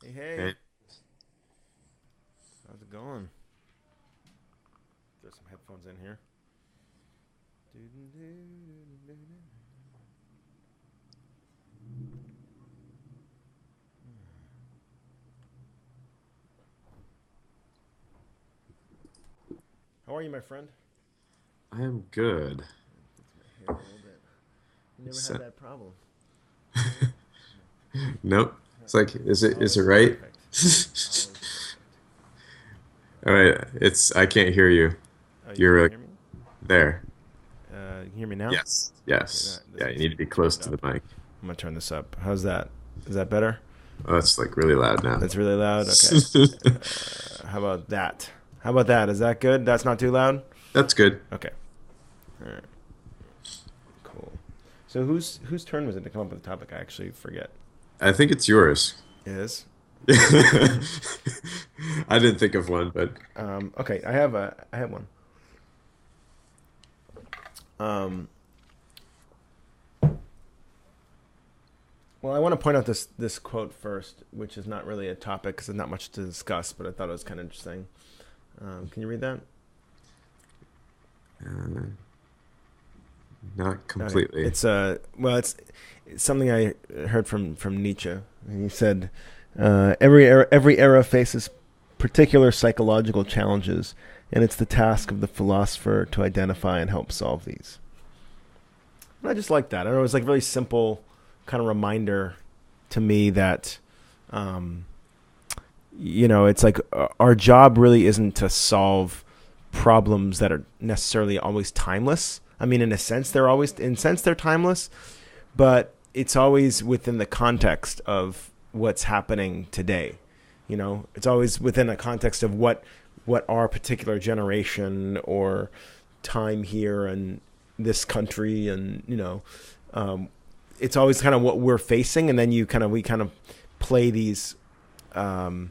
Hey, hey, Right. how's it going? Throw some headphones in here. How are you, my friend? I am good. Fix my hair a little bit. You never had So, that problem. No? nope. It's like, is it Always right? perfect. Always perfect. All right. I can't hear you. Oh, you You're can't hear me? there. You can hear me now? Yes. Okay, Yes. this Yeah. You needs to need to be be turned close to the up. mic. I'm gonna turn this up. How's that? Is that better? Oh, that's like really loud now. That's really loud? Okay. How about that? How about that? Is that good? That's not too loud? That's good. Okay. All right. Cool. So whose turn was it to come up with the topic? I actually forget. I think it's yours. It is. I didn't think of one, but Okay, I have one. Um, well, I want to point out this quote first, which is not really a topic because there's not much to discuss, but I thought it was kind of interesting. Can you read that? uh, not Okay. completely. It's something I heard from Nietzsche. He said, every era faces particular psychological challenges, and it's the task of the philosopher to identify and help solve these. And I just like that. I don't know. It's like a really simple kind of reminder to me that, um, it's like our job really isn't to solve problems that are necessarily always timeless. I mean, in a sense, they're timeless, but it's always within the context of what's happening today. It's always within a context of what our particular generation or time here and this country and um, it's always kind of what we're facing, and then we kind of play these um,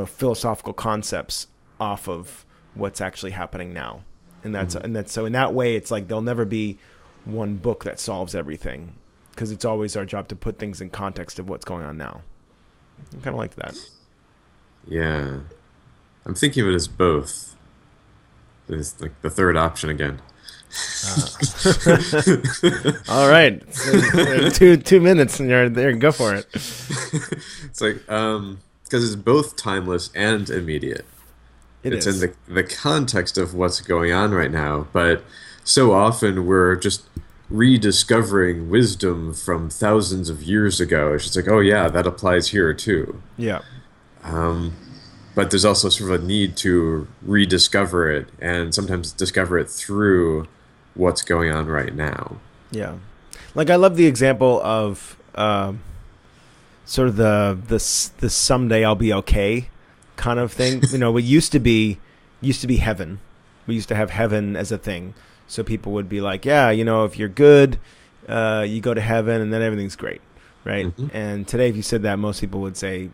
philosophical concepts off of what's actually happening now, Mhm. and that's so in that way it's like there'll never be one book that solves everything because it's always our job to put things in context of what's going on now. I kind of like that. Yeah. I'm thinking of it as both. It's like the third option again. Uh, all right, so, 2 minutes and you're there. Go for it. It's like because it's both timeless and immediate. It It's in is. the context of what's going on right now, but so often we're just rediscovering wisdom from thousands of years ago. It's just like, oh yeah, that applies here too. Yeah. But there's also sort of a need to rediscover it and sometimes discover it through what's going on right now. Yeah. Like I love the example of sort of the someday I'll be okay kind of thing. It used to be heaven. We used to have heaven as a thing. So people would be like, yeah, if you're good, you go to heaven and then everything's great, right? Hmm. And today, if you said that, most people would say,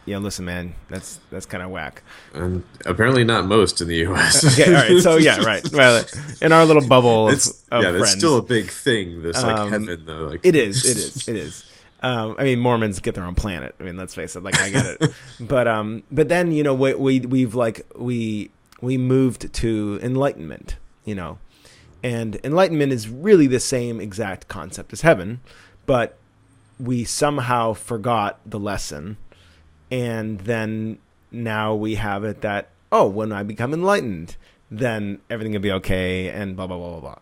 yeah, listen, man, that's kind of whack. And apparently not most in the US. Okay, all right. So yeah, right. Well, in our little bubble of That's still friends, a big thing, this like um, heaven though. Like it is. It is. It is. I mean, Mormons get their own planet. I mean, let's face it. Like, I get it. But then we moved to enlightenment. And enlightenment is really the same exact concept as heaven, but we somehow forgot the lesson, and then now we have it that when I become enlightened, then everything will be okay, and blah blah blah blah blah.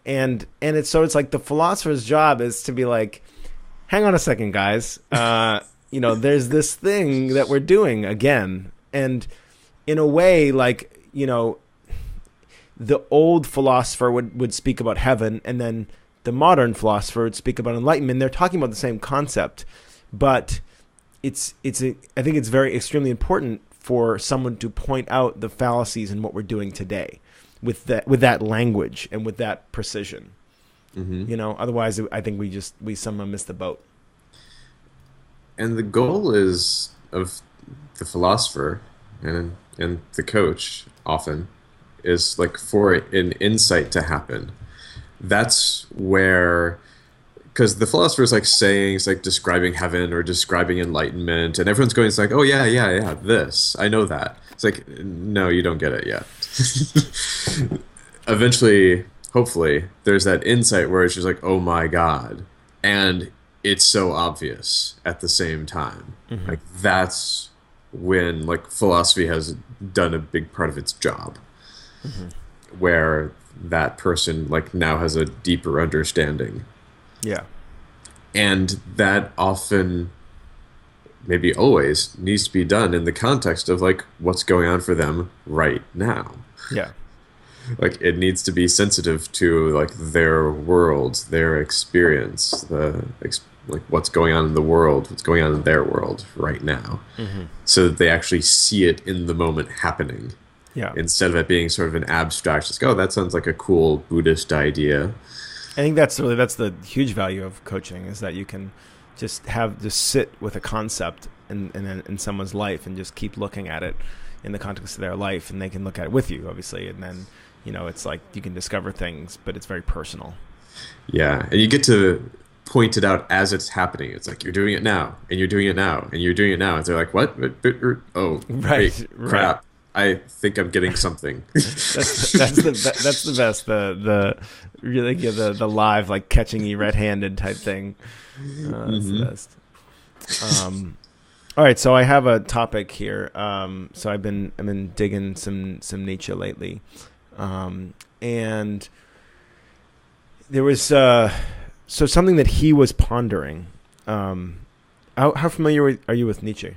And it's like the philosopher's job is to be like, hang on a second, guys. There's this thing that we're doing again. And in a way, like, the old philosopher would speak about heaven, and then the modern philosopher would speak about enlightenment. They're talking about the same concept, but I think it's very extremely important for someone to point out the fallacies in what we're doing today with that language and with that precision. hmm Otherwise, I think we somehow miss the boat. And the goal is of the philosopher and the coach often is like for an insight to happen. That's where because the philosopher's like saying, it's like describing heaven or describing enlightenment, and everyone's going, it's like, oh yeah, yeah, yeah, this, I know that. It's like, no, you don't get it yet. Eventually, hopefully, there's that insight where it's just like, oh my God. And it's so obvious at the same time. Hmm. Like that's when like philosophy has done a big part of its job, Hmm. where that person like now has a deeper understanding. Yeah. And that often, maybe always, needs to be done in the context of like what's going on for them right now. Yeah. Like it needs to be sensitive to like their world, their experience, like what's going on in the world, what's going on in their world right now, Hmm. so that they actually see it in the moment happening, Yeah. instead of it being sort of an abstract, just oh, that sounds like a cool Buddhist idea. I think that's the huge value of coaching, is that you can just sit with a concept in someone's life and just keep looking at it in the context of their life, and they can look at it with you, obviously, and then it's like you can discover things, but it's very personal. Yeah, and you get to point it out as it's happening. It's like you're doing it now, and you're doing it now, and you're doing it now. And they're like, "What? Oh, Right, wait, right. crap! I think I'm getting something." That's the best. The really the live, like catching you red-handed type thing. That's the Hmm. best. All right, so I have a topic here. So I've been digging some Nietzsche lately, and there was so something that he was pondering. How familiar are you with Nietzsche?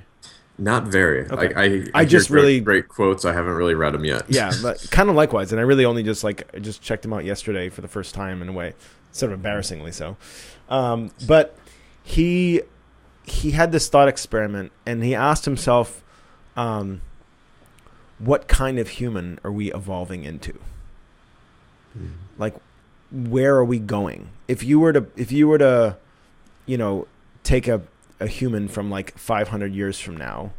Not very. Okay, I I hear just really great quotes. I haven't really read them yet. yeah, but kind of likewise, and I really only I just checked him out yesterday for the first time in a way, sort of embarrassingly so. But he had this thought experiment, and he asked himself, what kind of human are we evolving into? Like, where are we going? If you were to, take a human from like 500 years from now,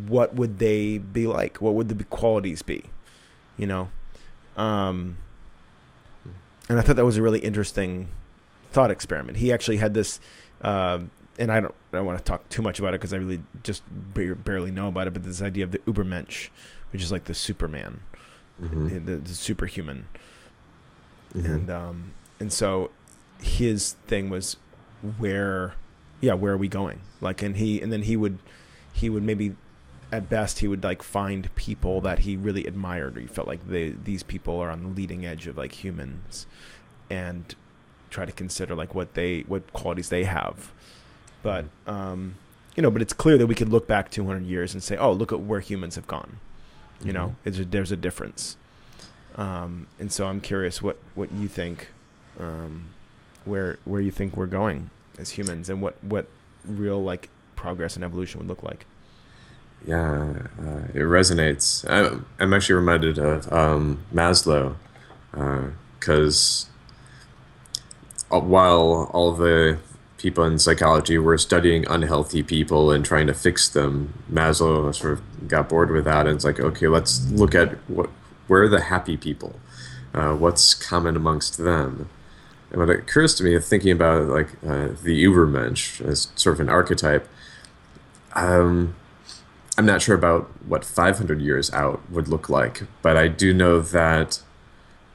what would they be like? What would the qualities be? You know, um, and I thought that was a really interesting thought experiment. He actually had this, and I don't want to talk too much about it because I really just barely know about it. But this idea of the Ubermensch, which is like the Superman, Hmm. the superhuman, Hmm. and so his thing was where are we going? Like, and then he would maybe at best he would like find people that he really admired, or he felt like these people are on the leading edge of like humans, and try to consider like what qualities they have. But but it's clear that we could look back 200 years and say, oh, look at where humans have gone. There's a difference. And so I'm curious what you think, where you think we're going as humans, and what real like progress and evolution would look like. Yeah, it resonates. I'm actually reminded of Maslow, because while all the people in psychology were studying unhealthy people and trying to fix them, Maslow sort of got bored with that, and it's like, okay, let's look at where are the happy people, what's common amongst them. And what occurs to me, thinking about like the Ubermensch as sort of an archetype, um, I'm not sure about what 500 years out would look like, but I do know that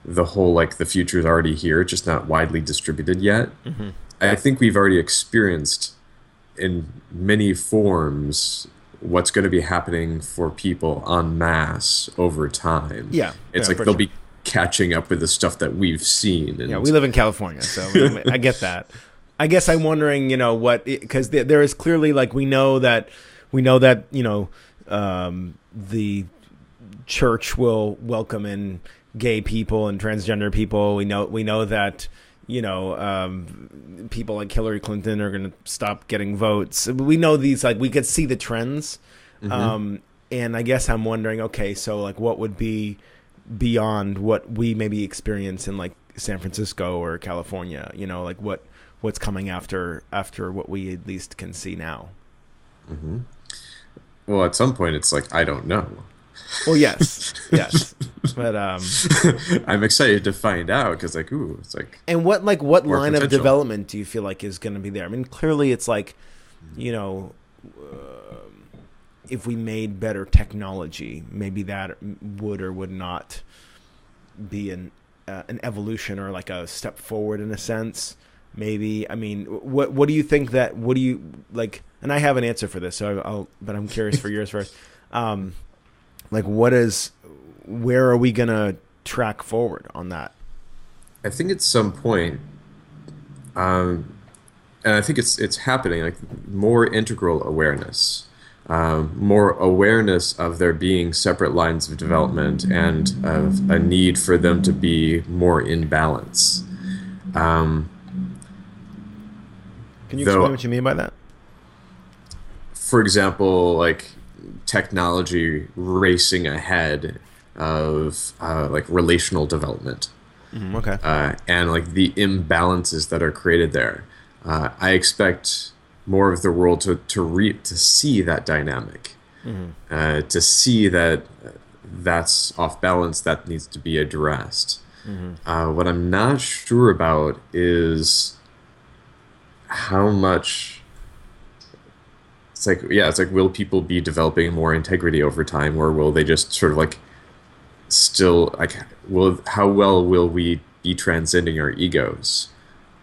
the whole like the future is already here, just not widely distributed yet. Mm-hmm. I think we've already experienced in many forms what's going to be happening for people en masse over time. Yeah, It's yeah, like for they'll sure. be catching up with the stuff that we've seen, Yeah, we and live in California, so I get that. I guess I'm wondering, what, because there is clearly like we know that the church will welcome in gay people and transgender people. We know that people like Hillary Clinton are going to stop getting votes. We know these, like, we could see the trends, hmm. and I guess I'm wondering, okay, so like what would be beyond what we maybe experience in like San Francisco or California? Like what's coming after what we at least can see now. Hmm. Well, at some point, it's like I don't know. Well, yes, yes, but I'm excited to find out because like, ooh, it's like and what more line of potential. development do you feel like is going to be there? I mean, clearly it's like, you know, if we made better technology, maybe that would or would not be an evolution or like a step forward in a sense. Maybe. I mean, what do you think that? What do you like? And I have an answer for this, so but I'm curious for yours first. Like, where are we gonna track forward on that? I think at some point, um, and I think it's happening. Like more integral awareness, more awareness of there being separate lines of development and of a need for them to be more in balance. Um, Can you explain though, what you mean by that? for example, like technology racing ahead of like relational development. Okay. And like the imbalances that are created there. I expect more of the world to see that dynamic, to see that that's off balance, that needs to be addressed. What I'm not sure about is how much. It's like, yeah, it's like, will people be developing more integrity over time, or will they just sort of like still like will how well will we be transcending our egos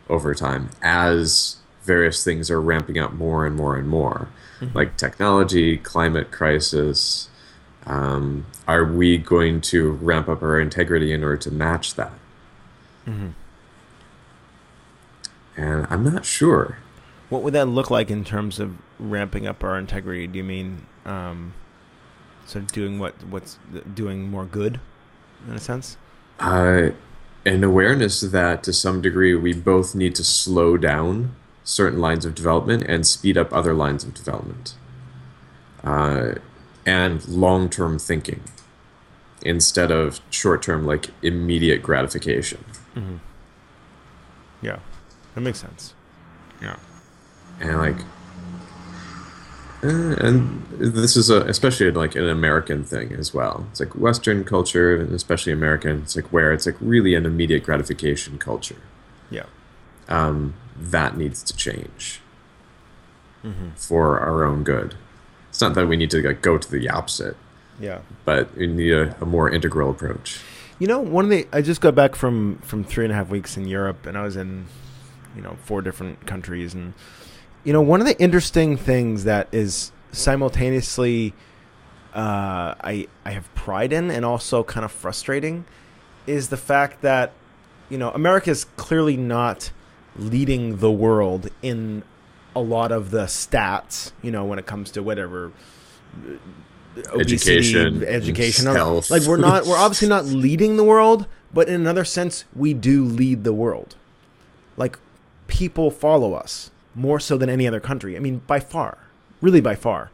over time as various things are ramping up more and more and more, like technology, climate crisis. Are we going to ramp up our integrity in order to match that? And I'm not sure. What would that look like in terms of ramping up our integrity? Do you mean sort of doing what's doing more good in a sense? uh, an awareness that to some degree we both need to slow down certain lines of development and speed up other lines of development, uh, and long-term thinking instead of short-term, like immediate gratification. Yeah, that makes sense. Yeah. And like, and this is especially like an American thing as well. It's like Western culture, and especially American. It's like where it's like really an immediate gratification culture. Yeah. That needs to change for our own good. It's not that we need to like go to the opposite, Yeah. but we need a more integral approach. You know, I just got back from 3.5 weeks in Europe, and I was in, 4 different countries, and one of the interesting things that is simultaneously I have pride in and also kind of frustrating is the fact that America is clearly not leading the world in a lot of the stats, when it comes to whatever obesity, education, health. like we're obviously not leading the world, but in another sense we do lead the world. Like people follow us more so than any other country. I mean, by far, really by far.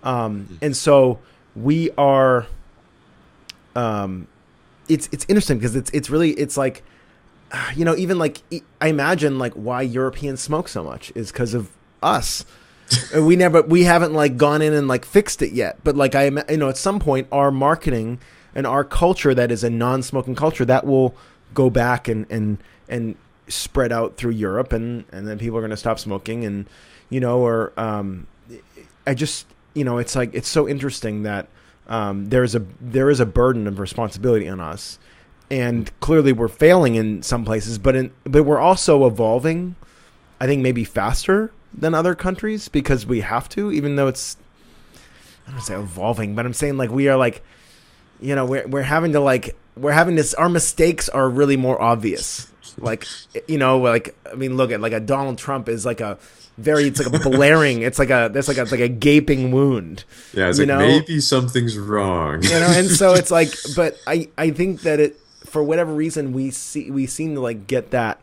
And so we are, it's interesting because it's really, it's like, even like, I imagine like why Europeans smoke so much is because of us. we haven't like gone in and like fixed it yet. But like, at some point our marketing and our culture that is a non-smoking culture that will go back and spread out through Europe, and then people are going to stop smoking, and I just it's like it's so interesting that there is a burden of responsibility on us, and clearly we're failing in some places, but we're also evolving, I think maybe faster than other countries because we have to, even though it's, I don't want to say evolving, but I'm saying like we are like, we're having this, our mistakes are really more obvious. Like, like, I mean, look at like a Donald Trump is like it's like a blaring, it's like a gaping wound. Yeah, it's like maybe something's wrong. And so it's like, but I think that for whatever reason we seem to like get that,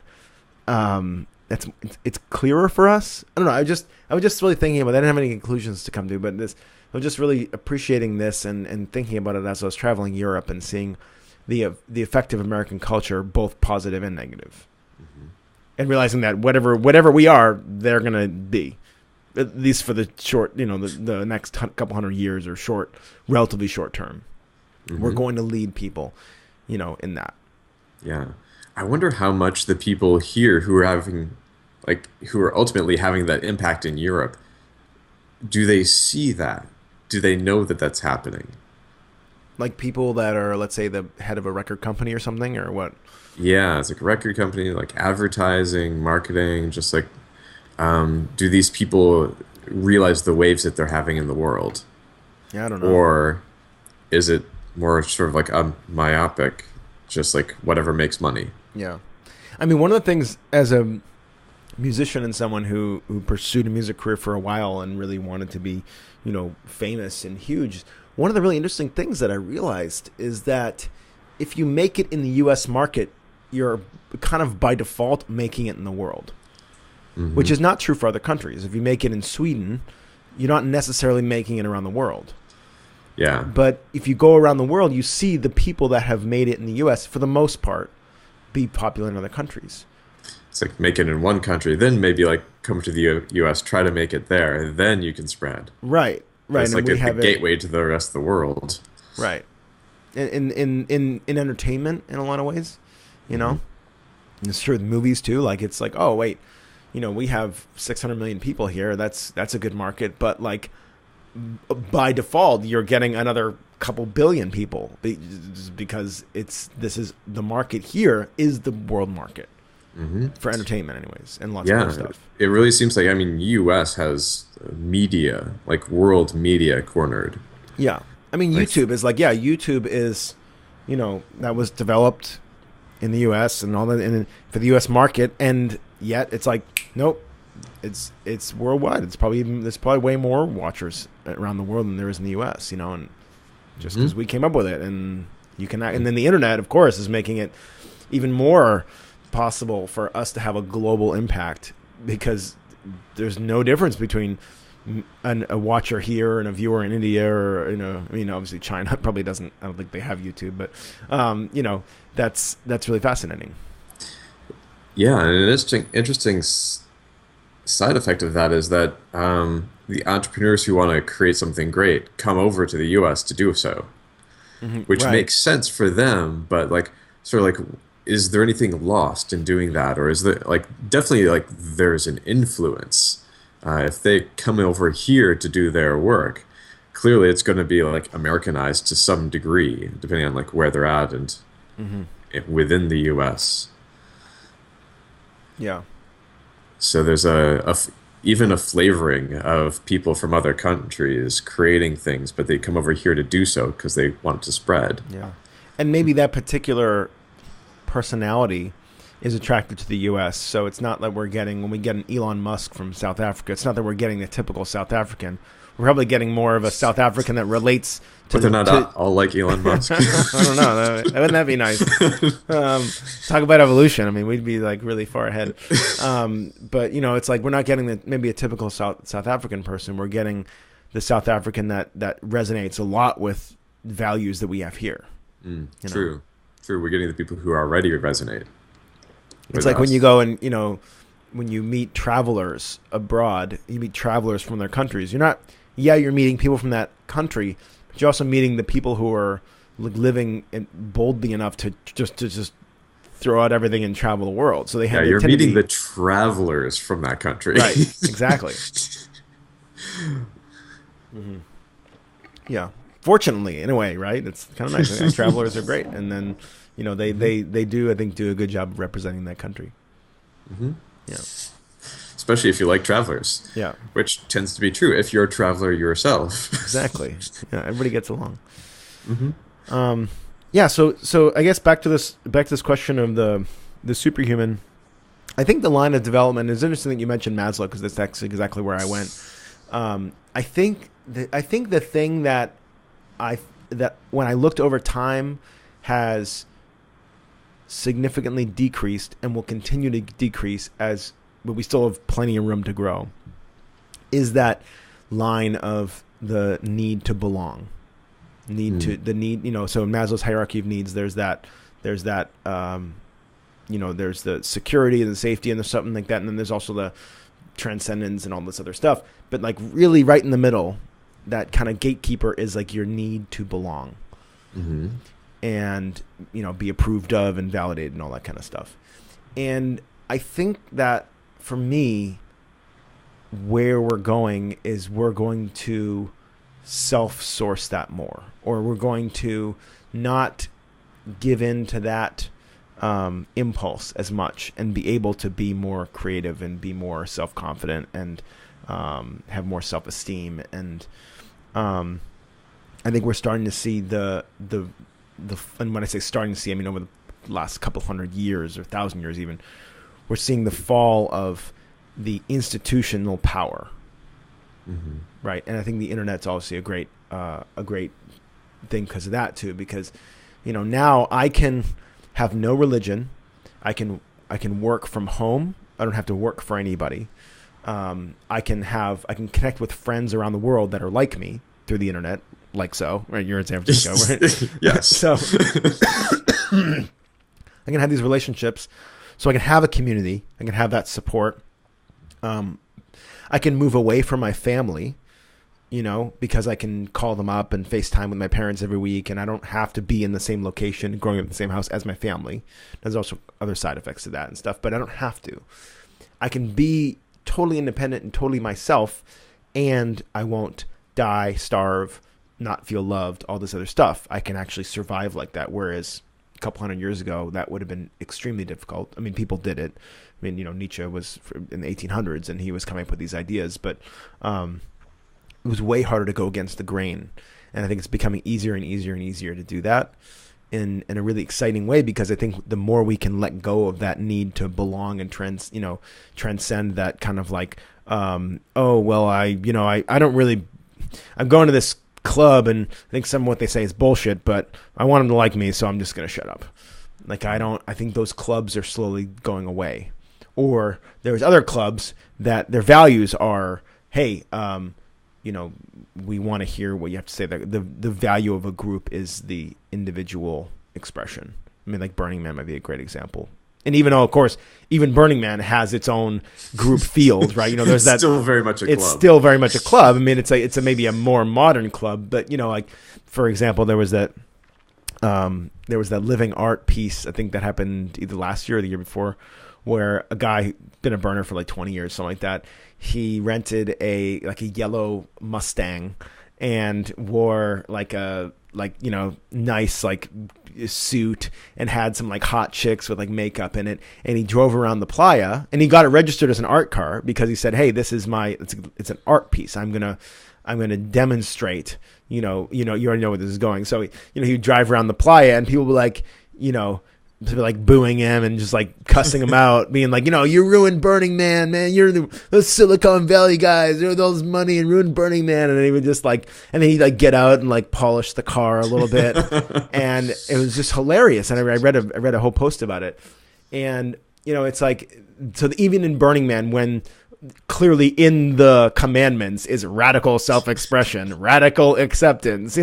it's clearer for us. I don't know. I was just really thinking about that. I didn't have any conclusions to come to, but I was just really appreciating this and thinking about it as I was traveling Europe and seeing the effect of American culture, both positive and negative, and realizing that whatever we are, they're gonna be, at least for the short, the next couple hundred years or relatively short term. We're going to lead people, in that. Yeah. I wonder how much the people here who are having, like, who are ultimately having that impact in Europe, do they see that? Do they know that that's happening? Like people that are, let's say, the head of a record company or something, or what? Yeah, it's like a record company, like advertising, marketing, just like, do these people realize the waves that they're having in the world? Yeah, I don't know. Or is it more sort of like a myopic, just like whatever makes money? Yeah. I mean, one of the things as a musician and someone who pursued a music career for a while and really wanted to be, famous and huge, one of the really interesting things that I realized is that if you make it in the U.S. market, you're kind of by default making it in the world, which is not true for other countries. If you make it in Sweden, you're not necessarily making it around the world. Yeah. But if you go around the world, you see the people that have made it in the U.S., for the most part, be popular in other countries. It's like make it in one country, then maybe like come to the U.S., try to make it there, then you can spread. Right. It's And like the gateway to the rest of the world. Right. In entertainment, in a lot of ways, And it's true with movies too. Like it's like, oh wait, we have 600 million people here. That's a good market, but like by default, you're getting another couple billion people because the market here is the world market for entertainment, anyways, and lots of other stuff. It really seems like U.S. has media, like world media cornered. Yeah, I mean, YouTube is that was developed in the U.S. and all that, and for the U.S. market, and yet it's like nope. It's worldwide. There's probably way more watchers around the world than there is in the U.S. And just because we came up with it, and and then the internet, of course, is making it even more possible for us to have a global impact, because there's no difference between a watcher here and a viewer in India, or obviously China probably doesn't. I don't think they have YouTube, but that's really fascinating. Yeah, and an interesting side effect of that is that the entrepreneurs who want to create something great come over to the U.S. to do so, which makes sense for them. But is there anything lost in doing that, or is there definitely there's an influence if they come over here to do their work? Clearly, it's going to be Americanized to some degree, depending on where they're at and within the U.S. Yeah. So there's even a flavoring of people from other countries creating things, but they come over here to do so because they want it to spread. Yeah. And maybe that particular personality is attracted to the U.S. So it's not like when we get an Elon Musk from South Africa, it's not that we're getting the typical South African. We're probably getting more of a South African that relates to... But they're not all like Elon Musk. I don't know. Wouldn't that be nice? Talk about evolution. I mean, we'd be really far ahead. But, it's like we're not getting maybe a typical South African person. We're getting the South African that resonates a lot with values that we have here. True. We're getting the people who already resonate. It's like when you go and, when you meet travelers abroad, you meet travelers from their countries. You're meeting people from that country, but you're also meeting the people who are living boldly enough to just throw out everything and travel the world. So you're meeting the travelers from that country. Right, exactly. Yeah. Fortunately, in a way, right? It's kind of nice. Travelers are great. And then, they do, I think, do a good job of representing that country. Yeah. Especially if you like travelers. Yeah. Which tends to be true if you're a traveler yourself. Exactly. Yeah, everybody gets along. Yeah, so I guess back to this question of the superhuman. I think the line of development is interesting that you mentioned Maslow, because that's actually exactly where I went. I think the thing that when I looked over time has significantly decreased and will continue to decrease but we still have plenty of room to grow, is that line of the need to belong. So in Maslow's hierarchy of needs, there's the security and the safety and there's something like that. And then there's also the transcendence and all this other stuff. But really right in the middle, that kind of gatekeeper is your need to belong. Hmm. and, be approved of and validated and all that kind of stuff. And I think that for me, where we're going is we're going to self-source that more, or we're going to not give in to that impulse as much, and be able to be more creative and be more self-confident and have more self-esteem. And I think we're starting to see the and when I say starting to see, I mean over the last couple hundred years or 1,000 years even, we're seeing the fall of the institutional power, Hmm. right? And I think the internet's obviously a great thing because of that too. Because now I can have no religion, I can work from home. I don't have to work for anybody. I can connect with friends around the world that are like me through the internet, like so. Right, you're in San Francisco, right? Yes. So I can have these relationships, so I can have a community. I can have that support. I can move away from my family, because I can call them up and FaceTime with my parents every week, and I don't have to be in the same location, growing up in the same house as my family. There's also other side effects to that and stuff, but I don't have to. I can be totally independent and totally myself, and I won't die, starve, not feel loved, all this other stuff. I can actually survive like that, whereas a couple hundred years ago, that would have been extremely difficult. I mean, people did it. I mean, Nietzsche was in the 1800s, and he was coming up with these ideas, but it was way harder to go against the grain. And I think it's becoming easier and easier and easier to do that in a really exciting way, because I think the more we can let go of that need to belong and transcend that kind of like, oh, well, I don't really, I'm going to this club and I think some of what they say is bullshit, but I want them to like me, so I'm just going to shut up. Like, I think those clubs are slowly going away. Or there's other clubs that their values are, hey, we want to hear what you have to say. The value of a group is the individual expression. I mean, like Burning Man might be a great example. And even though, of course, even Burning Man has its own group field, right? There's that. Still very much a club. It's still very much a club. I mean, it's maybe a more modern club, but like, for example, there was that living art piece, I think that happened either last year or the year before, where a guy been a burner for like 20 years, something like that. He rented a yellow Mustang and wore nice suit and had some like hot chicks with like makeup in it, and he drove around the playa, and he got it registered as an art car because he said, hey, this is it's an art piece. I'm gonna demonstrate, you already know where this is going. So he would drive around the playa, and people were like, like booing him and just like cussing him out, being like, you ruined Burning Man, man. You're those Silicon Valley guys. You're those money and ruined Burning Man. And then he would just and then he'd like get out and like polish the car a little bit, and it was just hilarious. And I read a whole post about it, and it's like, so even in Burning Man, when clearly in the commandments is radical self-expression, radical acceptance,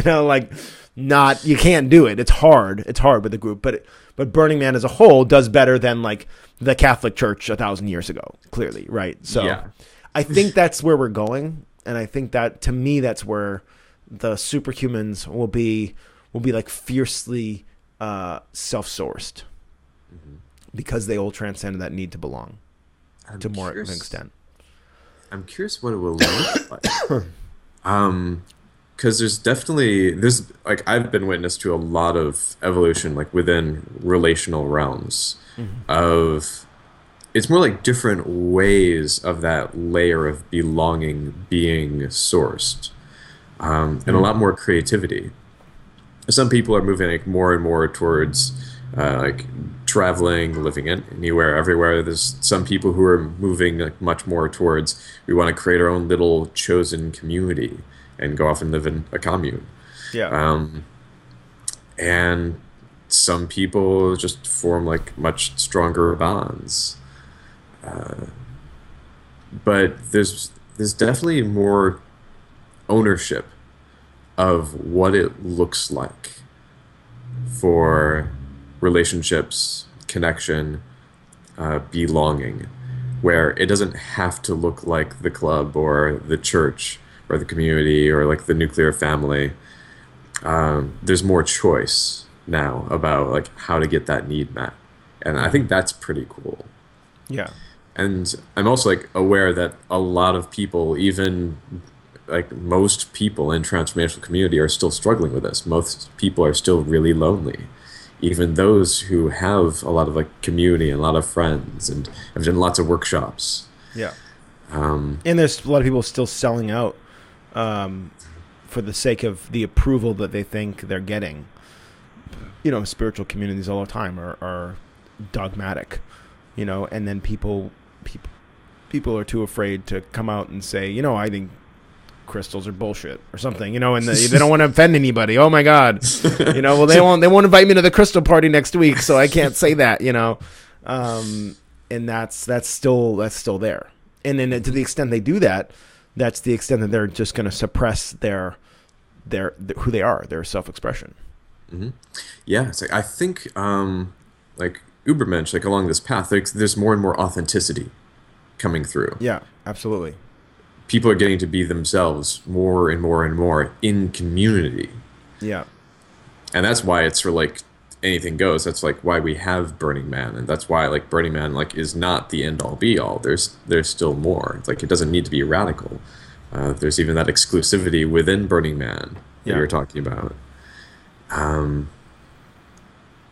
not, you can't do it. It's hard with the group, but Burning Man as a whole does better than like the Catholic Church 1,000 years ago, clearly, right? So yeah. I think that's where we're going, and I think that, to me, that's where the superhumans will be like fiercely self-sourced, because they all transcend that need to belong to more of an extent. I'm curious what it will look like. Because there's like, I've been witness to a lot of evolution, like within relational realms of, it's more like different ways of that layer of belonging being sourced, and a lot more creativity. Some people are moving like more and more towards like traveling, living anywhere, everywhere. There's some people who are moving like much more towards, we want to create our own little chosen community and go off and live in a commune. Yeah. And some people just form like much stronger bonds. But there's definitely more ownership of what it looks like for relationships, connection, belonging, where it doesn't have to look like the club or the church or the community or like the nuclear family. there's more choice now about like how to get that need met, and I Mm-hmm. think that's pretty cool. Yeah. And I'm also like aware that a lot of people, even like most people in transformational community, are still struggling with this. Most people are still really lonely. Even those who have a lot of like community and a lot of friends and have done lots of workshops. Yeah. And there's a lot of people still selling out um, for the sake of the approval that they think they're getting. Spiritual communities all the time are dogmatic, and then people are too afraid to come out and say, I think crystals are bullshit or something, and they don't want to offend anybody. Oh my God, well they won't invite me to the crystal party next week, so I can't say that, and that's still there. And then to the extent they do that, that's the extent that they're just going to suppress their who they are, their self-expression. Hmm. Yeah, it's like I think like Ubermensch, like along this path, there's more and more authenticity coming through. Yeah, absolutely. People are getting to be themselves more and more and more in community. Yeah. And that's why it's sort of like anything goes. That's like why we have Burning Man, and that's why like Burning Man like is not the end all be all. There's still more. It's like it doesn't need to be radical. There's even that exclusivity within Burning Man that you Yeah. were talking about.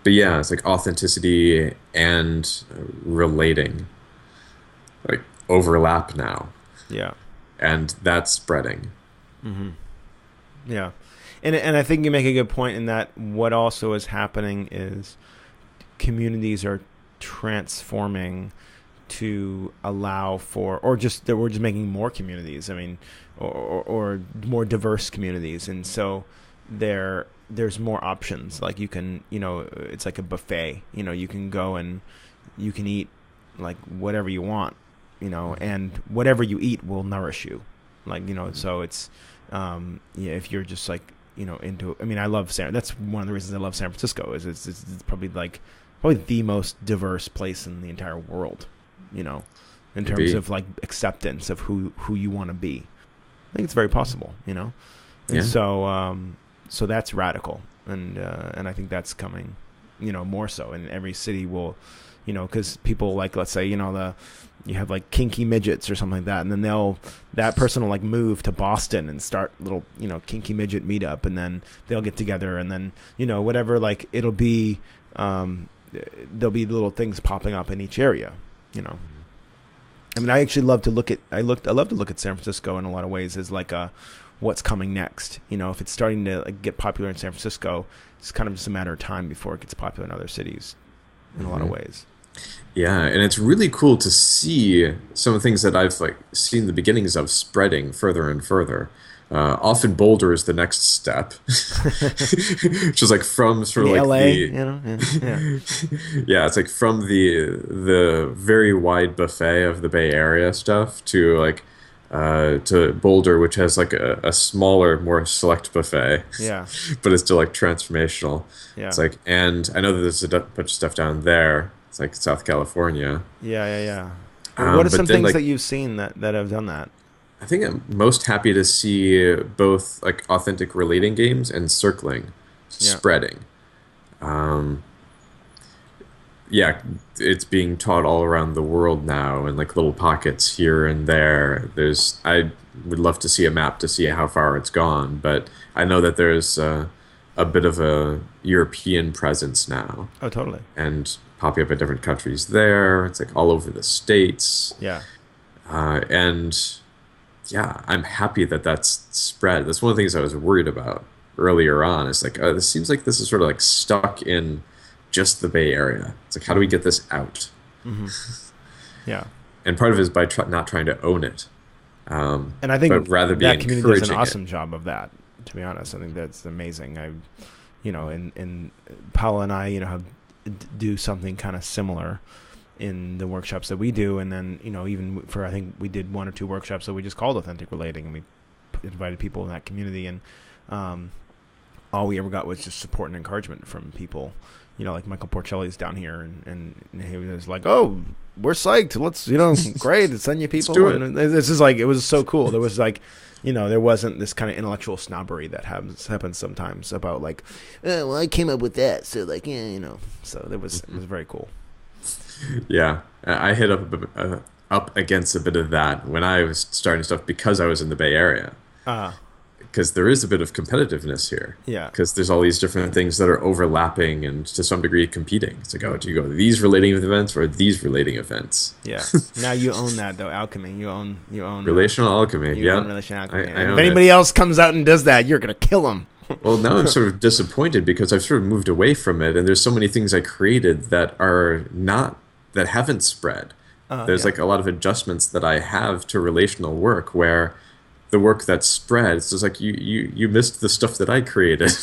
But yeah, it's like authenticity and relating like overlap now, Yeah. and that's spreading. Yeah. And I think you make a good point in that what also is happening is communities are transforming to allow for, or just that we're just making more communities. I mean, or more diverse communities, and so there's more options. Like you can, it's like a buffet. You can go and you can eat like whatever you want, and whatever you eat will nourish you. Like so it's yeah, if you're just like into. I mean, I love San. That's one of the reasons I love San Francisco. Is it's probably the most diverse place in the entire world. In terms Maybe. of like acceptance of who you want to be. I think it's very possible. And Yeah. so that's radical, and I think that's coming. More so, and every city will. Because people like, let's say, you have like kinky midgets or something like that, and then that person will like move to Boston and start little, kinky midget meetup, and then they'll get together, and then whatever, like it'll be, there'll be little things popping up in each area. I mean, I actually love to look at I love to look at San Francisco in a lot of ways as like what's coming next. If it's starting to like get popular in San Francisco, it's kind of just a matter of time before it gets popular in other cities in a lot of ways. Yeah, and it's really cool to see some of the things that I've like seen the beginnings of spreading further and further. Often Boulder is the next step, which is like from sort of The like LA, the yeah. yeah, it's like from the very wide buffet of the Bay Area stuff to Boulder, which has like a smaller, more select buffet, Yeah. but it's still like transformational. Yeah. It's like, and I know that there's a bunch of stuff down there. It's like South California. Yeah, yeah, yeah. What are But some then things like that you've seen that have done that? I think I'm most happy to see both like authentic relating games and circling Yeah. spreading. Um, yeah, it's being taught all around the world now in like little pockets here and there. I would love to see a map to see how far it's gone, but I know that there's a bit of a European presence now Oh, totally. and popping up in different countries there. It's like all over the states. Yeah. And yeah, I'm happy that that's spread. That's one of the things I was worried about earlier on. It's like, this seems like this is sort of like stuck in just the Bay Area. It's like, how do we get this out? Hmm. Yeah. And part of it is by not trying to own it, And I think but rather be that community does an encouraging awesome job of that. To be honest, I think that's amazing. And Paula and I, have do something kind of similar in the workshops that we do, and then even for I think we did one or two workshops that we just called authentic relating, and we invited people in that community, and all we ever got was just support and encouragement from people. Like Michael Porcelli's down here, and he was like, "Oh, we're psyched. Let's, great. Send you people. do it. And this is like, it was so cool. There was like, there wasn't this kind of intellectual snobbery that happens sometimes about like, well, I came up with that. So like, so it was very cool. Yeah. I hit up against a bit of that when I was starting stuff because I was in the Bay Area. Because there is a bit of competitiveness here. Yeah. Because there's all these different things that are overlapping and to some degree competing. It's like, oh, do you go to these relating events or these relating events? Yeah. Now you own that though, alchemy. You own relational alchemy. You yeah. own relational alchemy. I if anybody else comes out and does that, you're gonna kill them. Well, now I'm sort of disappointed because I've sort of moved away from it, and there's so many things I created that haven't spread. There's like a lot of adjustments that I have to relational work where the work that spreads is like you missed the stuff that I created.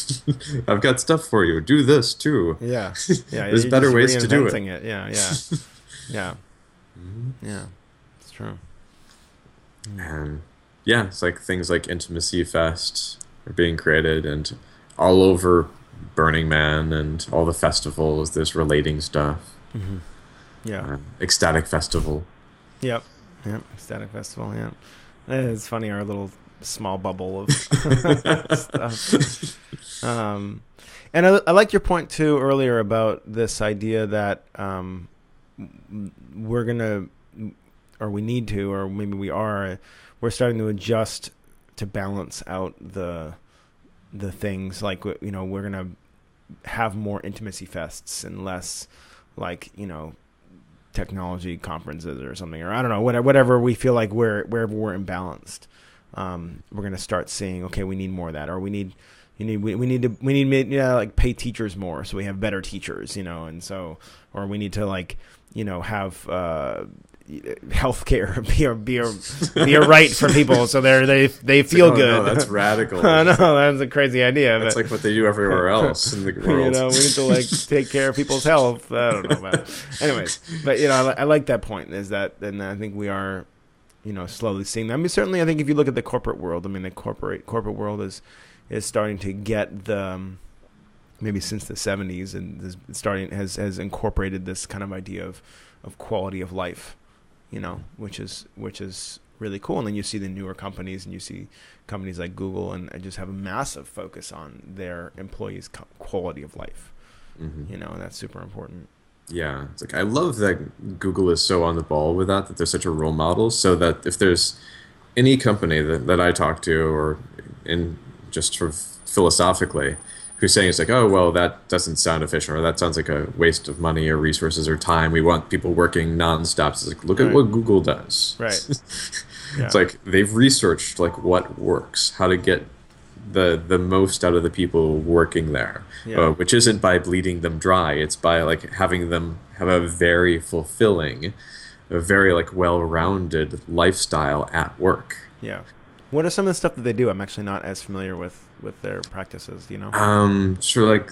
I've got stuff for you. Do this too. Yeah. There's better ways to do it. Yeah. Yeah. Yeah. It's true. And yeah, it's like things like Intimacy Fest are being created, and all over Burning Man and all the festivals. There's relating stuff. Mm-hmm. Yeah. Ecstatic Festival. Yep. Ecstatic Festival. Yeah. It's funny, our little small bubble of stuff. And I liked your point too earlier about this idea that we're gonna, or we need to, or maybe we're starting to adjust to balance out the things. Like, we're gonna have more intimacy fests and less like technology conferences or something, or I don't know, whatever we feel like wherever we're imbalanced, we're gonna start seeing, okay, we need more of that, or we need like pay teachers more so we have better teachers, and so, or we need to like have healthcare be a right for people so they feel like, good. No, that's radical. I know, that's a crazy idea. That's like what they do everywhere else in the world. We need to like take care of people's health. I don't know about it. Anyways, but I like that point, is that, and I think we are slowly seeing that. I mean, certainly I think if you look at the corporate world, I mean, the corporate world is starting to get the maybe since the 70s, and has incorporated this kind of idea of quality of life, which is really cool. And then you see the newer companies, and you see companies like Google, and just have a massive focus on their employees' quality of life. Mm-hmm. And that's super important. Yeah, it's like I love that Google is so on the ball with that they're such a role model, so that if there's any company that I talk to, or in just sort of philosophically, who's saying it's like, oh, well, that doesn't sound efficient, or that sounds like a waste of money or resources or time. We want people working nonstop. It's like, look at what Google does. Right. Yeah. It's like they've researched like what works, how to get the most out of the people working there, which isn't by bleeding them dry. It's by like having them have a very fulfilling, a very like well-rounded lifestyle at work. Yeah. What are some of the stuff that they do? I'm actually not as familiar with their practices, Sort of like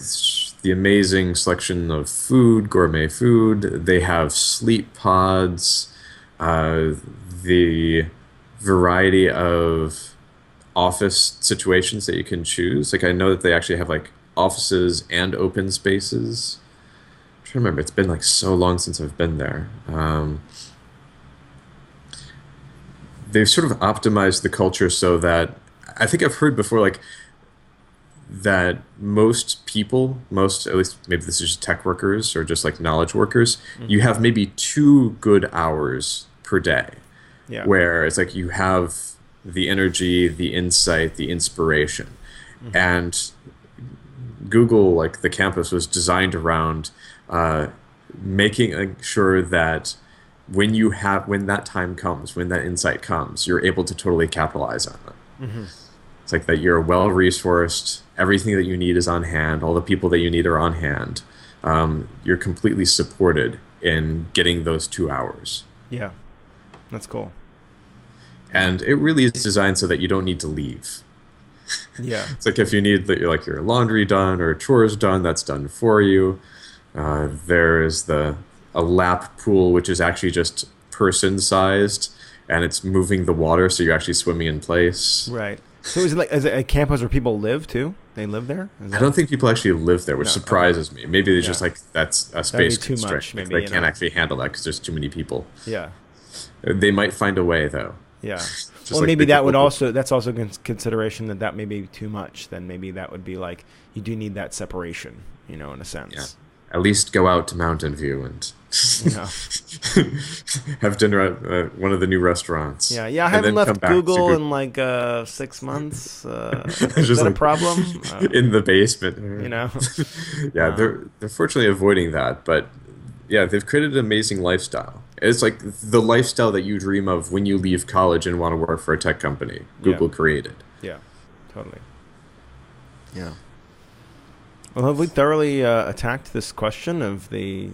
the amazing selection of food, gourmet food. They have sleep pods, the variety of office situations that you can choose. Like, I know that they actually have like offices and open spaces. I'm trying to remember. It's been like so long since I've been there. They've sort of optimized the culture so that I think I've heard before, like, that most people, at least maybe this is just tech workers or just like knowledge workers, you have maybe 2 good hours per day. Yeah. Where it's like you have the energy, the insight, the inspiration. Mm-hmm. And Google, like the campus, was designed around making sure that when that time comes, when that insight comes, you're able to totally capitalize on it. Mm-hmm. It's like that you're well-resourced, everything that you need is on hand, all the people that you need are on hand. You're completely supported in getting those 2 hours. Yeah, that's cool. And it really is designed so that you don't need to leave. Yeah. It's like if you need your laundry done or chores done, that's done for you. There is a lap pool, which is actually just person-sized, and it's moving the water, so you're actually swimming in place. Right. So is it a campus where people live too? They live there? Is I that don't think people actually live there, which no? Okay, surprises me. Maybe they just yeah, like that's a that'd be space too constraint. much, Like maybe. they can't actually handle that because there's too many people. Yeah, They might find a way though, yeah. just Well, like maybe the that would global. also that's also consideration that may be too much. Then maybe that would be like you do need that separation, in a Yeah, sense. at least go out to Mountain View and Yeah, have dinner at one of the new restaurants, yeah, yeah. I and haven't then come left back to Google Google. in like 6 months. Is Just that a like problem? in the You basement. know. Yeah, they're fortunately avoiding that, but yeah, they've created an amazing lifestyle. It's like the lifestyle that you dream of when you leave college and want to work for a tech company. Yeah, Google created. yeah, totally. Yeah. Well, have we thoroughly attacked this question of the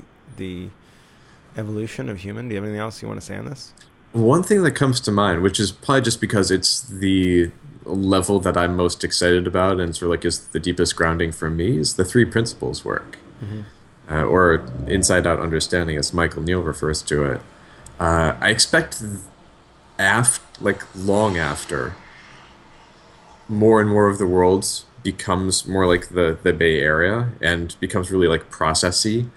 evolution of human? Do you have anything else you want to say on this? One thing that comes to mind, which is probably just because it's the level that I'm most excited about and sort of like is the deepest grounding for me, is the three principles work, Hmm. or inside out understanding, as Michael Neal refers to it. I expect like long after more and more of the world becomes more like the Bay Area and becomes really like processy,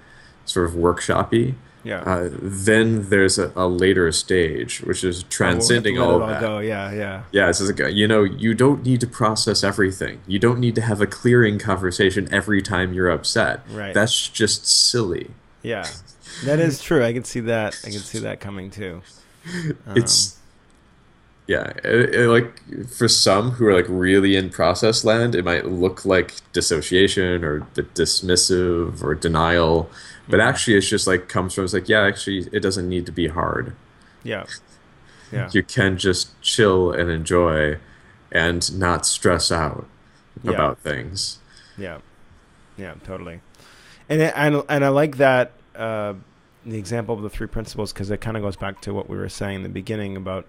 sort of workshoppy. Yeah. Then there's a later stage, which is Oh, well, we have to transcending let it all all that. go. Yeah, yeah, Yeah, it's just like, you don't need to process everything. You don't need to have a clearing conversation every time you're upset. right. That's just silly. Yeah, that is true. I can see that. I can see that coming too. Um, It's Yeah, like for some who are like really in process land, it might look like dissociation or dismissive or denial, but mhm. actually it's just like comes from it's like yeah, actually it doesn't need to be hard. Yeah, yeah, You can just chill and enjoy and not stress out yeah, about things. yeah, yeah. Totally. And I like that the example of the three principles because it kind of goes back to what we were saying in the beginning about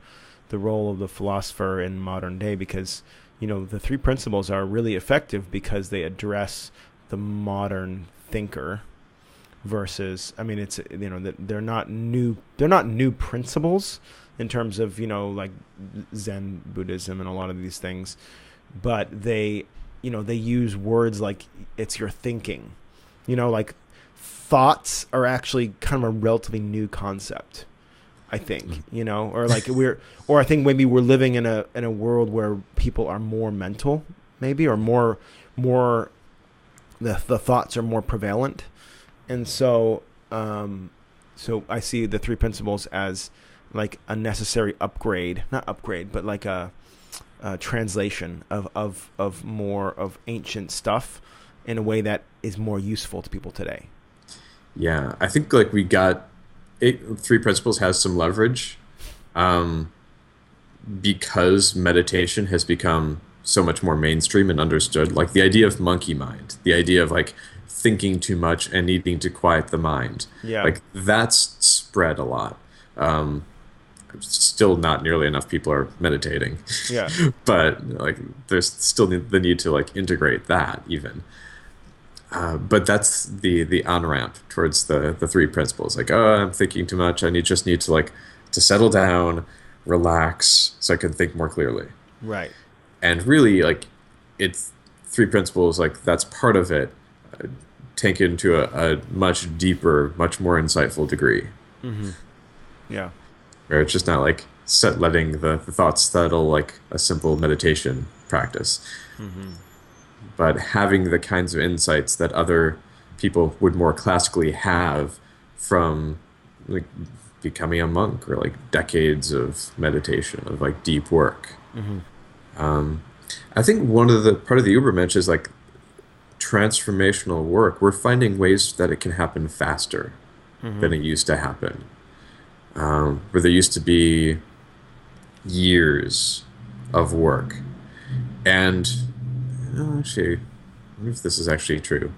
the role of the philosopher in modern day because the three principles are really effective because they address the modern thinker versus I mean it's they're not new principles in terms of like Zen Buddhism and a lot of these things but they use words like it's your thinking like thoughts are actually kind of a relatively new concept I think or like or I think maybe we're living in a world where people are more mental maybe or more the thoughts are more prevalent and so I see the three principles as like a necessary upgrade not upgrade but like a translation of more of ancient stuff in a way that is more useful to people today. Yeah, I think like we got three principles has some leverage um, because meditation has become so much more mainstream and understood. Like the idea of monkey mind, the idea of like thinking too much and needing to quiet the mind, Yeah, like that's spread a lot. Um, Still not nearly enough people are meditating, yeah, but like there's still the need to like integrate that even. But that's the on ramp towards the three principles. Like, oh, I'm thinking too much. Just need to like to settle down, relax, so I can think more clearly. right. And really, like, it's three principles. Like that's part of it, uh, taken to a much deeper, much more insightful degree, Mm-hmm. Yeah, where it's just not like letting the thoughts settle like a simple meditation practice, mm-hmm. but having the kinds of insights that other people would more classically have from like becoming a monk or like decades of meditation of like deep work. Mm-hmm. I think one of the part of the Ubermensch is like transformational work. We're finding ways that it can happen faster Mm-hmm. than it used to happen. Where there used to be years of work, and actually, I wonder if this is actually true.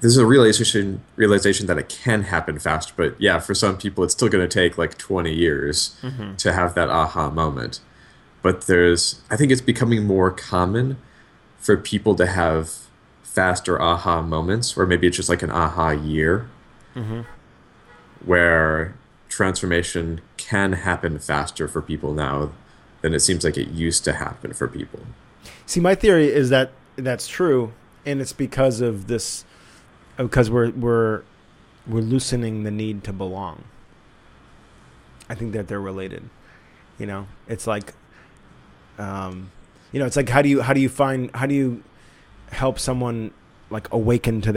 There's a realization that it can happen faster, but yeah, for some people, it's still going to take like 20 years Mm-hmm. to have that aha moment. But I think it's becoming more common for people to have faster aha moments, or maybe it's just like an aha year, Mm-hmm. where transformation can happen faster for people now than it seems like it used to happen for people. See, my theory is that that's true, and it's because of this, because we're loosening the need to belong. I think that they're related. It's like, it's like how do you help someone like awaken to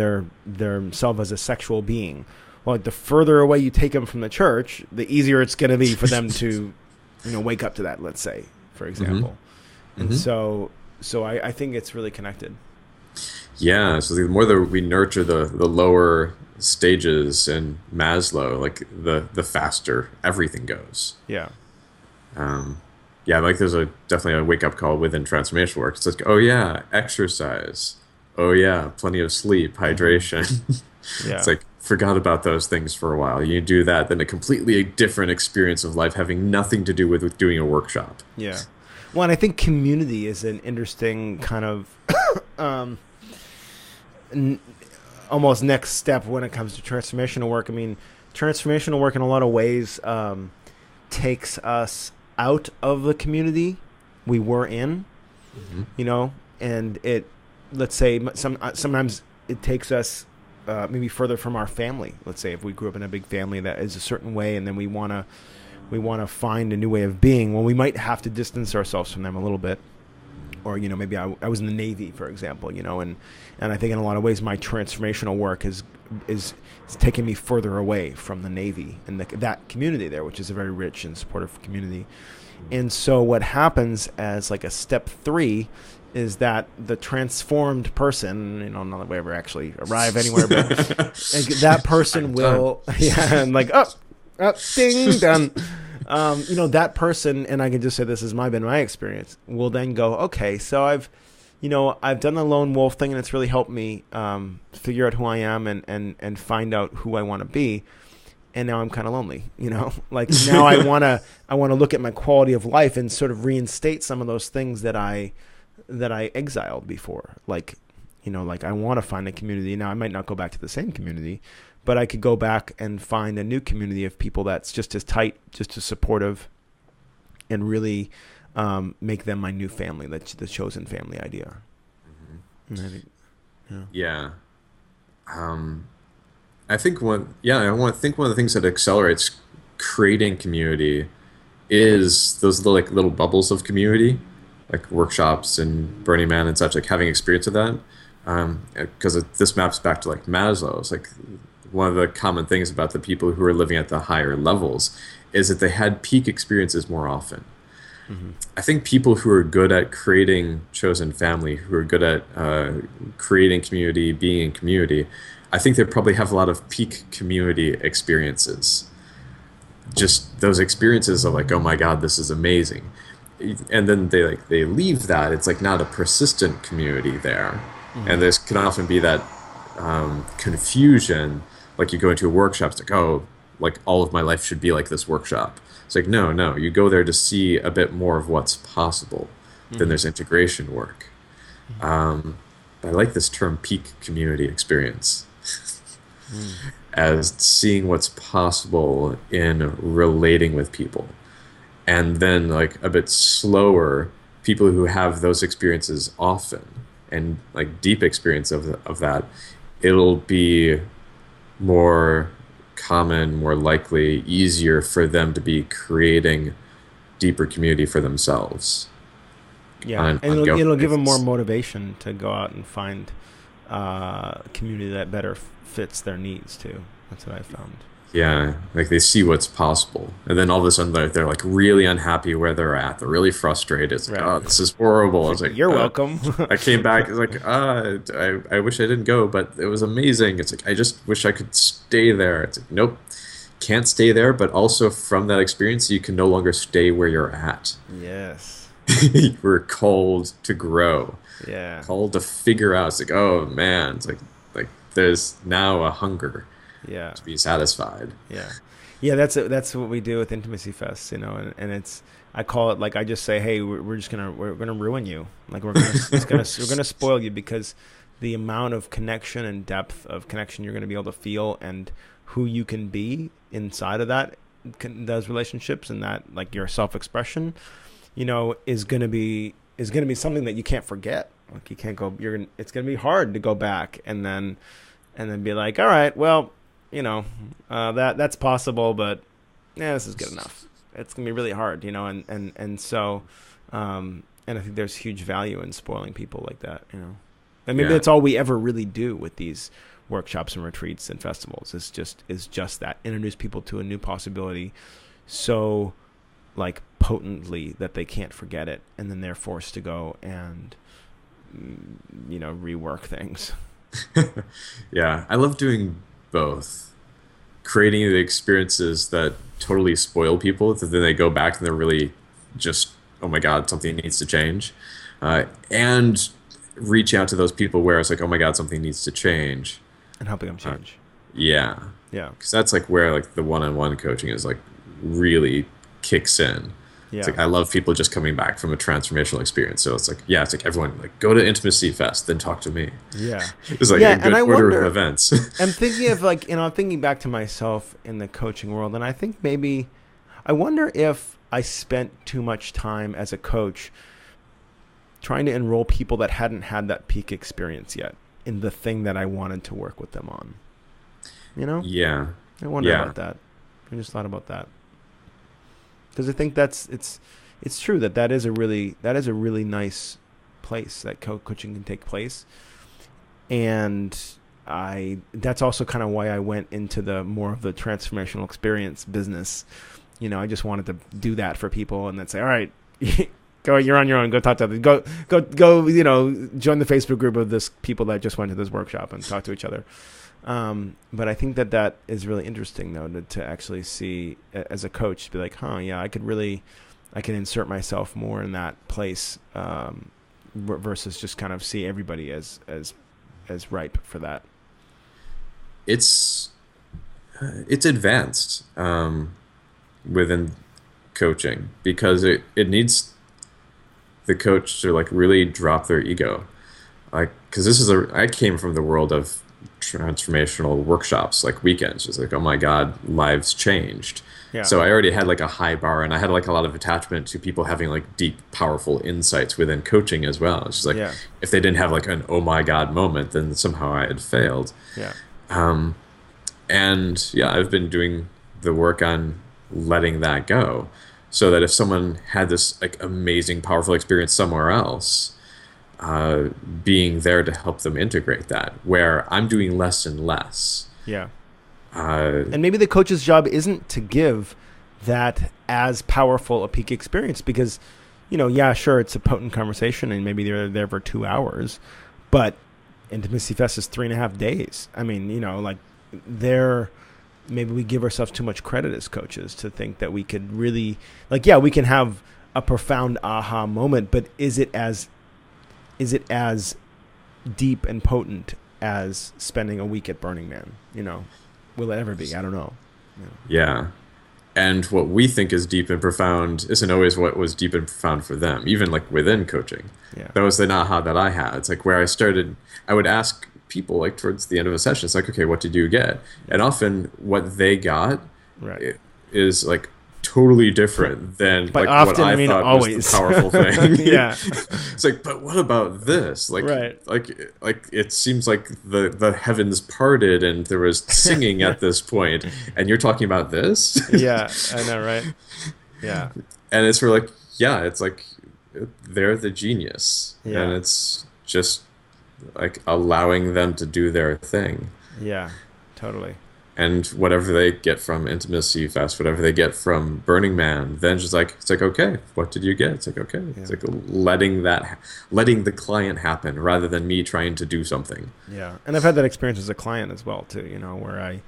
their self as a sexual being? Well, like the further away you take them from the church, the easier it's going to be for them to, wake up to that. Let's say, for example, and so I think it's really connected. Yeah, so the more that we nurture the lower stages in Maslow, like the faster everything goes. Yeah. Yeah, like there's definitely a wake up call within transformation work. It's like, oh yeah, exercise. Oh yeah, plenty of sleep, hydration. Yeah. It's like forgot about those things for a while. You do that, then a completely different experience of life having nothing to do with doing a workshop. Yeah. Well, and I think community is an interesting kind of almost next step when it comes to transformational work. I mean, transformational work in a lot of ways takes us out of the community we were in, and let's say sometimes it takes us maybe further from our family. Let's say if we grew up in a big family that is a certain way, and then we want to find a new way of being. Well, we might have to distance ourselves from them a little bit. Or, maybe I was in the Navy, for example, and I think in a lot of ways my transformational work is taking me further away from the Navy and that community there, which is a very rich and supportive community. And so what happens as like a step 3 is that the transformed person, not that we ever actually arrive anywhere, but that person will, and like, ding, done. That person, and I can just say this has been my experience, will then go, okay, so I've done the lone wolf thing, and it's really helped me figure out who I am and find out who I want to be. And now I'm kind of lonely, like now I want to look at my quality of life and sort of reinstate some of those things that I exiled before. Like, like I want to find a community. Now I might not go back to the same community, but I could go back and find a new community of people that's just as tight, just as supportive, and really make them my new family, the chosen family idea. Mm-hmm. I think, yeah. I think one of the things that accelerates creating community is those little bubbles of community, like workshops and Burning Man and such, like having experience of that. Because this maps back to like Maslow. It's like one of the common things about the people who are living at the higher levels is that they had peak experiences more often. Mm-hmm. I think people who are good at creating chosen family, who are good at creating community, being in community, I think they probably have a lot of peak community experiences. Just those experiences of like, oh my God, this is amazing. And then they leave that. It's like not a persistent community there. Mm-hmm. And there can often be that confusion. Like you go into a workshop, it's like, oh, like all of my life should be like this workshop. It's like, no, you go there to see a bit more of what's possible. Mm-hmm. Then there's integration work. Mm-hmm. I like this term peak community experience. As seeing what's possible in relating with people. And then like a bit slower, people who have those experiences often and like deep experience of that, it'll be more common, more likely, easier for them to be creating deeper community for themselves. Yeah, and it'll give them more motivation to go out and find community that better fits their needs too. That's what I found. Yeah, like they see what's possible, and then all of a sudden they're like really unhappy where they're at. They're really frustrated. It's like, oh, this is horrible. I was like, you're welcome. I came back. It's like, I wish I didn't go, but it was amazing. It's like I just wish I could stay there. It's like, nope, can't stay there. But also from that experience, you can no longer stay where you're at. Yes, we're called to grow. Yeah, called to figure out. It's like, oh man, it's like there's now a hunger. Yeah, to be satisfied. Yeah. That's what we do with Intimacy Fest, and it's, I call it, like, I just say, hey, we're gonna ruin you, like we're gonna spoil you, because the amount of connection and depth of connection you're gonna be able to feel, and who you can be inside of those relationships, and that, like, your self-expression, is gonna be is going to be something that you can't forget. Like you can't go. It's going to be hard to go back and then be like, all right, well, that's possible, but yeah, this is good enough. It's going to be really hard, and so, and I think there's huge value in spoiling people like that, And maybe that's all we ever really do with these workshops and retreats and festivals is just that, introduce people to a new possibility so like potently that they can't forget it, and then they're forced to go and rework things. Yeah, I love doing both. Creating the experiences that totally spoil people, that then they go back and they're really just, oh my God, something needs to change. And reach out to those people where it's like, oh my God, something needs to change. And helping them change. Yeah. Yeah. Because that's like where like the one-on-one coaching is like really kicks in. Yeah. It's like I love people just coming back from a transformational experience. So it's like, yeah, it's like everyone like go to Intimacy Fest, then talk to me. Yeah. It's like a good order of events. I'm thinking of like, I'm thinking back to myself in the coaching world, and I think I wonder if I spent too much time as a coach trying to enroll people that hadn't had that peak experience yet in the thing that I wanted to work with them on. Yeah. I wonder about that. I just thought about that. Because I think it's true that is a really nice place that coaching can take place, and that's also kind of why I went into the more of the transformational experience business. I just wanted to do that for people and then say, all right, go, you're on your own. Go talk to others. Go. Join the Facebook group of this people that just went to this workshop and talk to each other. But I think that is really interesting, though, to actually see as a coach, be like, yeah, I can insert myself more in that place versus just kind of see everybody as ripe for that. It's advanced within coaching because it needs the coach to like really drop their ego, like because I came from the world of transformational workshops, like weekends. It's like, oh my God, lives changed. Yeah. So I already had like a high bar, and I had like a lot of attachment to people having like deep, powerful insights within coaching as well. It's just like if they didn't have like an oh my God moment, then somehow I had failed. Yeah. And yeah, I've been doing the work on letting that go, so that if someone had this like amazing, powerful experience somewhere else, being there to help them integrate that, where I'm doing less and less. Yeah. And maybe the coach's job isn't to give that as powerful a peak experience because, sure, it's a potent conversation and maybe they're there for 2 hours, but Intimacy Fest is 3.5 days. I mean, maybe we give ourselves too much credit as coaches to think that we could really, we can have a profound aha moment, but is it as deep and potent as spending a week at Burning Man? Will it ever be? I don't know. Yeah. And what we think is deep and profound isn't always what was deep and profound for them, even like within coaching. Yeah. That was the aha that I had. It's like where I started, I would ask people like towards the end of a session, it's like, okay, what did you get? And often what they got is like totally different than but like often, what I thought always. was the powerful thing. Yeah. It's like, but what about this? Like, like it seems like the heavens parted and there was singing at this point, and you're talking about this? Yeah, I know, right? Yeah. And it's for like, yeah, it's like they're the genius. Yeah. And it's just like allowing them to do their thing. Yeah, totally. And whatever they get from Intimacy Fest, whatever they get from Burning Man, then just like, it's like, okay, what did you get? It's like, okay. Yeah. It's like letting the client happen rather than me trying to do something. Yeah. And I've had that experience as a client as well too, where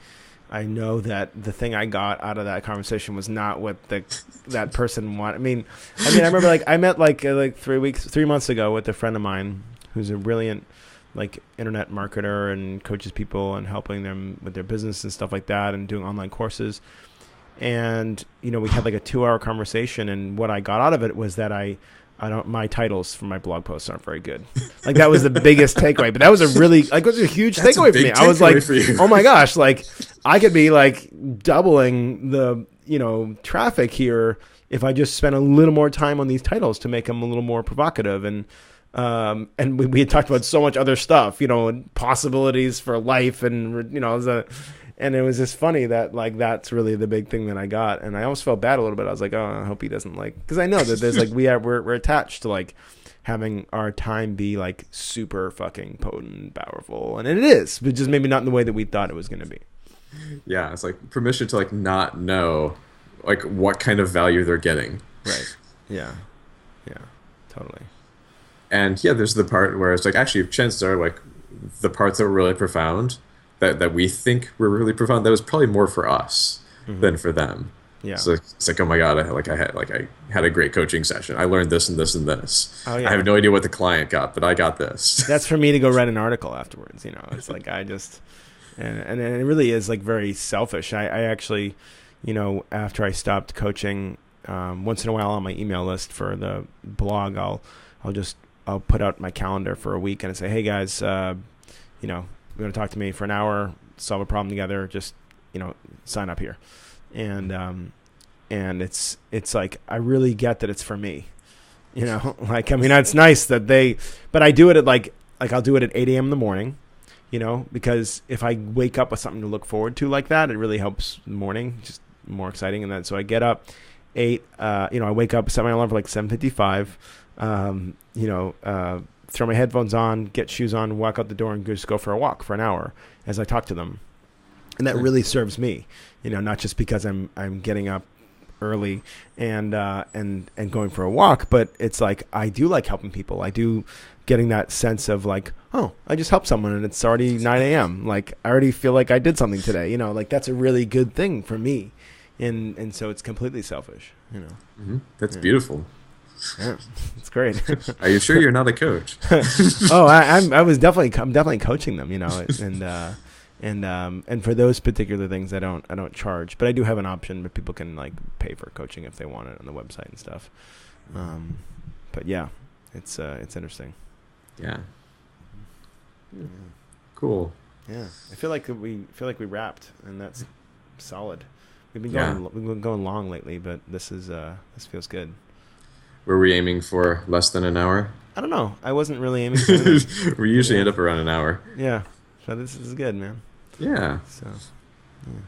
I know that the thing I got out of that conversation was not what that person wanted. I mean, I remember I met like 3 months ago with a friend of mine who's a brilliant internet marketer and coaches people and helping them with their business and stuff like that and doing online courses. And, we had a 2-hour conversation, and what I got out of it was that my titles for my blog posts aren't very good. That was the biggest takeaway, but that was a really, it was a huge takeaway for me. I was like, oh my gosh, I could be doubling the, traffic here if I just spent a little more time on these titles to make them a little more provocative. And we had talked about so much other stuff, and possibilities for life, and and it was just funny that like that's really the big thing that I got, and I almost felt bad a little bit. I was like, oh, I hope he doesn't because I know that there's like we're attached to like having our time be like super fucking potent and powerful, and it is, but just maybe not in the way that we thought it was going to be. Yeah, it's like permission to like not know like what kind of value they're getting. Right. Yeah. Totally. And yeah, there's the part where it's like actually chances are like the parts that were really profound that we think were really profound, that was probably more for us than for them. Yeah. So it's like, oh my God, I had a great coaching session. I learned this and this and this. Oh, yeah. I have no idea what the client got, but I got this. That's for me to go write an article afterwards. It's like I just, and it really is like very selfish. I actually, after I stopped coaching, once in a while on my email list for the blog, I'll put out my calendar for a week and I say, hey guys, you're going to talk to me for an hour, solve a problem together, just, sign up here. And it's like, I really get that it's for me, like, I mean, it's nice that but I do it at like I'll do it at 8 a.m. in the morning, because if I wake up with something to look forward to like that, it really helps the morning, just more exciting. And then, so I get up 8, I wake up, set my alarm for like 7:55, throw my headphones on, get shoes on, walk out the door, and just go for a walk for an hour as I talk to them. And that really serves me, not just because I'm getting up early and going for a walk, but it's like I do like helping people. I do getting that sense of like, oh, I just helped someone and it's already 9 a.m. Like I already feel like I did something today. Like that's a really good thing for me, and so it's completely selfish. That's beautiful. Yeah, it's great. Are you sure you're not a coach? Oh, I'm definitely coaching them, and for those particular things I don't charge, but I do have an option where people can like pay for coaching if they want it on the website and stuff. But yeah, it's interesting. Yeah. Cool. Yeah. I feel like we wrapped, and that's solid. We've been going long lately, but this feels good. Were we aiming for less than an hour? I don't know. I wasn't really aiming for anything. We usually end up around an hour. Yeah. So this is good, man. Yeah. So, yeah.